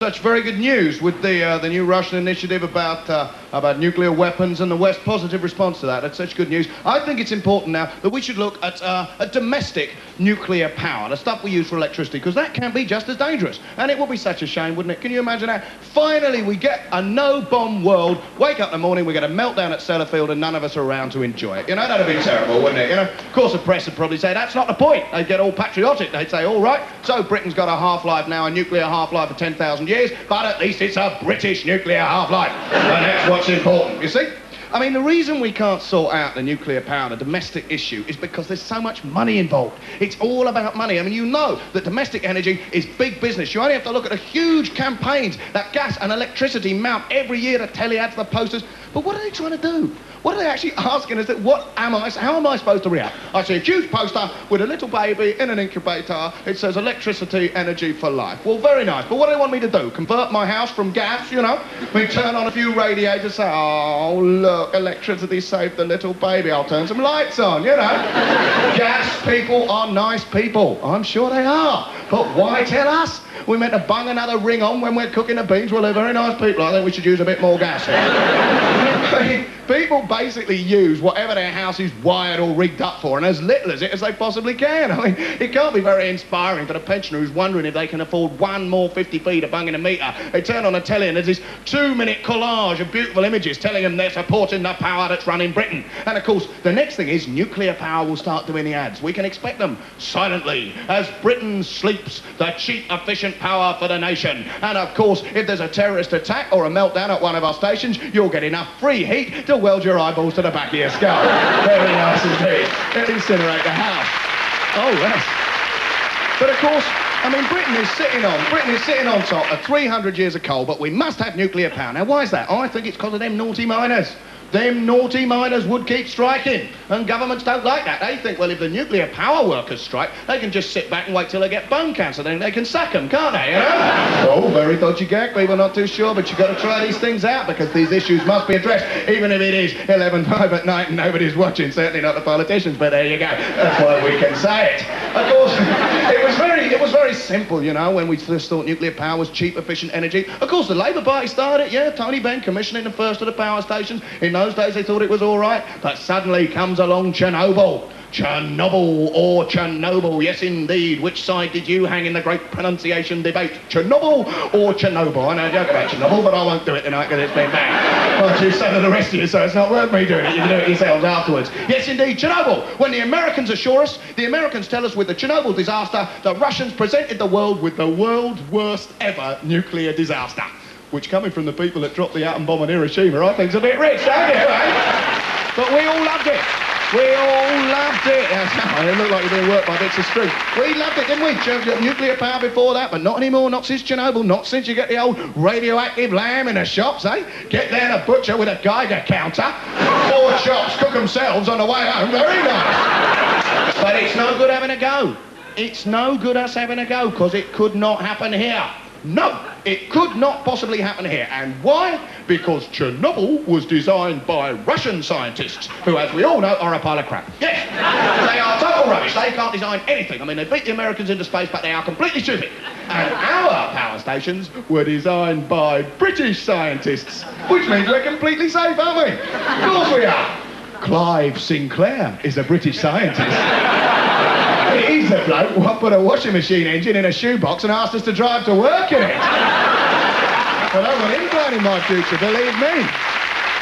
Such very good news with the new Russian initiative about nuclear weapons and the West's positive response to that. That's such good news. I think it's important now that we should look at domestic nuclear power, the stuff we use for electricity, because that can be just as dangerous. And it would be such a shame, wouldn't it? Can you imagine that? Finally, we get a no-bomb world, wake up in the morning, we get a meltdown at Sellafield and none of us are around to enjoy it. You know, that'd be terrible, wouldn't it? You know, of course the press would probably say, that's not the point. They'd get all patriotic. They'd say, all right, so Britain's got a half-life now, a nuclear half-life of 10,000 years, but at least it's a British nuclear half-life. And that's what's important, you see? I mean, the reason we can't sort out the nuclear power, the domestic issue, is because there's so much money involved. It's all about money. I mean, you know that domestic energy is big business. You only have to look at the huge campaigns that gas and electricity mount every year, the telly ads, the posters. But what are they trying to do? What are they actually asking us? How am I supposed to react? I see a huge poster with a little baby in an incubator. It says electricity, energy for life. Well, very nice. But what do they want me to do? Convert my house from gas, you know? I mean, turn on a few radiators, say, oh, look, electricity saved the little baby. I'll turn some lights on, you know? Gas people are nice people. I'm sure they are. But why tell us? We meant to bung another ring on when we're cooking the beans. Well, they're very nice people. I think we should use a bit more gas here. People basically use whatever their house is wired or rigged up for, and as little as they possibly can. I mean, it can't be very inspiring for the pensioner who's wondering if they can afford one more 50p to bung in a meter. They turn on the telly and there's this 2-minute collage of beautiful images telling them they're supporting the power that's running Britain. And of course, the next thing is nuclear power will start doing the ads. We can expect them silently as Britain sleeps, the cheap, efficient power for the nation. And of course, if there's a terrorist attack or a meltdown at one of our stations, you'll get enough free heat to weld your eyeballs to the back of your skull. Very nice indeed. It'll incinerate the house. Oh, yes. But of course, I mean, Britain is sitting on top of 300 years of coal, but we must have nuclear power. Now, why is that? I think it's because of them naughty miners. Them naughty miners would keep striking, and governments don't like that. They think, well, if the nuclear power workers strike, they can just sit back and wait till they get bone cancer, then they can sack them, can't they, you know? Oh, very dodgy gag, people not too sure, but you've got to try these things out, because these issues must be addressed, even if it is 11:05 at night and nobody's watching, certainly not the politicians, but there you go. That's why we can say it. Of course, it was very simple, you know, when we first thought nuclear power was cheap, efficient energy. Of course, the Labour Party started it, yeah, Tony Benn commissioning the first of the power stations. In those days, they thought it was all right, but suddenly comes along Chernobyl. Chernobyl or Chernobyl, yes indeed. Which side did you hang in the great pronunciation debate? Chernobyl or Chernobyl? I know a joke about Chernobyl, but I won't do it tonight because it's been bad. Well, you said to the rest of you, so it's not worth me doing it. You can do it yourselves afterwards. Yes indeed, Chernobyl. When the Americans assure us, the Americans tell us with the Chernobyl disaster, the Russians presented the world with the world's worst ever nuclear disaster. Which, coming from the people that dropped the atom bomb on Hiroshima, I think's a bit rich, don't you, eh? But we all loved it. We all loved it. It looked like you're being worked by bits of string. We loved it, didn't we? Nuclear power before that, but not anymore, not since Chernobyl, not since you get the old radioactive lamb in the shops, eh? Get there to butcher with a Geiger counter. 4 chops cook themselves on the way home. Very nice. But it's no good having a go. It's no good us having a go, because it could not happen here. No, it could not possibly happen here. And why? Because Chernobyl was designed by Russian scientists, who, as we all know, are a pile of crap. Yes, they are total rubbish. They can't design anything. I mean, they beat the Americans into space, but they are completely stupid. And our power stations were designed by British scientists, which means we're completely safe, aren't we? Of course we are. Clive Sinclair is a British scientist. He's the bloke who put a washing machine engine in a shoebox and asked us to drive to work in it. Well, I want him planning my future, believe me.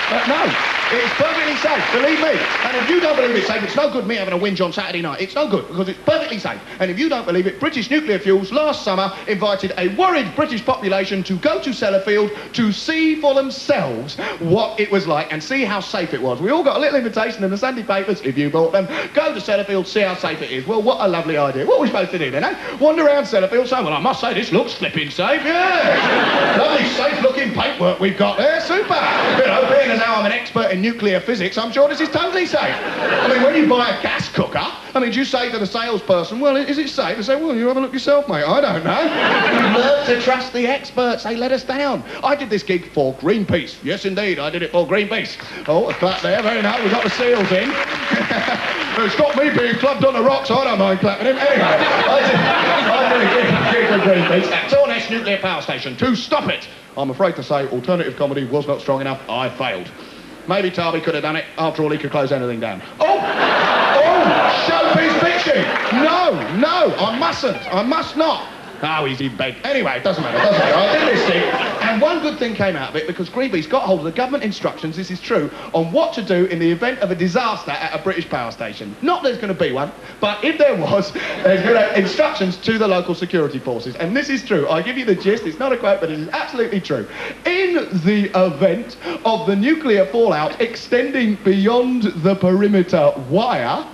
But no, it's perfectly safe, believe me. And if you don't believe it's safe, it's no good me having a whinge on Saturday night. It's no good, because it's perfectly safe. And if you don't believe it, British Nuclear Fuels last summer invited a worried British population to go to Sellafield to see for themselves what it was like and see how safe it was. We all got a little invitation in the Sunday papers, if you bought them. Go to Sellafield, see how safe it is. Well, what a lovely idea. What are we supposed to do then, eh? Wander around Sellafield, say, well, I must say this looks flipping safe, yeah. Lovely, safe-looking paintwork we've got there, super. You know, being as how I'm an expert in nuclear physics, I'm sure this is totally safe. I mean, when you buy a gas cooker, I mean, do you say to the salesperson, well, is it safe? They say, well, you have a look yourself, mate. I don't know. You learn to trust the experts. They let us down. I did this gig for Greenpeace. Yes, indeed, I did it for Greenpeace. Oh, a clap there. Very nice. We've got the seals in. It's got me being clubbed on the rocks. I don't mind clapping him. Anyway, I did a gig with Greenpeace at Torness Nuclear Power Station to stop it. I'm afraid to say alternative comedy was not strong enough. I failed. Maybe Tarby could have done it. After all, he could close anything down. Oh, showbiz bitching. No, I mustn't. I must not. Oh, he's in bed. Anyway, it doesn't matter. I did this thing, and one good thing came out of it because Greenpeace got hold of the government instructions, this is true, on what to do in the event of a disaster at a British power station. Not there's going to be one, but if there was, there's going to instructions to the local security forces. And this is true. I give you the gist. It's not a quote, but it is absolutely true. In the event of the nuclear fallout extending beyond the perimeter wire...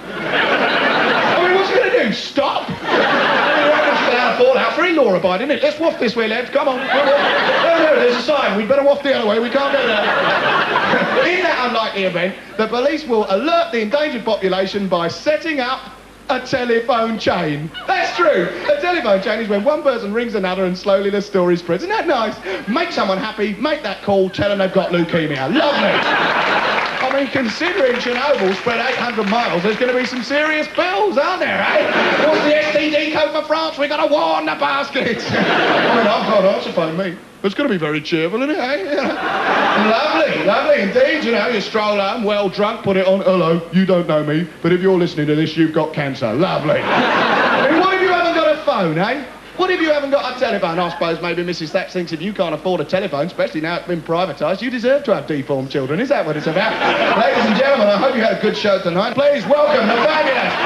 I mean, what's he going to do? Stop? Fallout, very law-abiding, isn't it? Let's waft this way, lads. Come on. No, there's a sign. We'd better waft the other way. We can't go there. In that unlikely event, the police will alert the endangered population by setting up a telephone chain. That's true. A telephone chain is when one person rings another and slowly the story spreads. Isn't that nice? Make someone happy, make that call, tell them they've got leukemia. Lovely. I mean, considering Chernobyl spread 800 miles, there's going to be some serious bills, aren't there, eh? What's the STD code for France? We've got a war on the baskets. I mean, I've got answer phone, me. It's going to be very cheerful, isn't it, eh? Lovely indeed. You know, you stroll home, well drunk, put it on. Hello, you don't know me, but if you're listening to this, you've got cancer. Lovely. I mean, what if you haven't got a phone, eh? What if you haven't got a telephone? I suppose maybe Mrs. Thatch thinks if you can't afford a telephone, especially now it's been privatised, you deserve to have deformed children. Is that what it's about? Ladies and gentlemen, I hope you had a good show tonight. Please welcome the fabulous...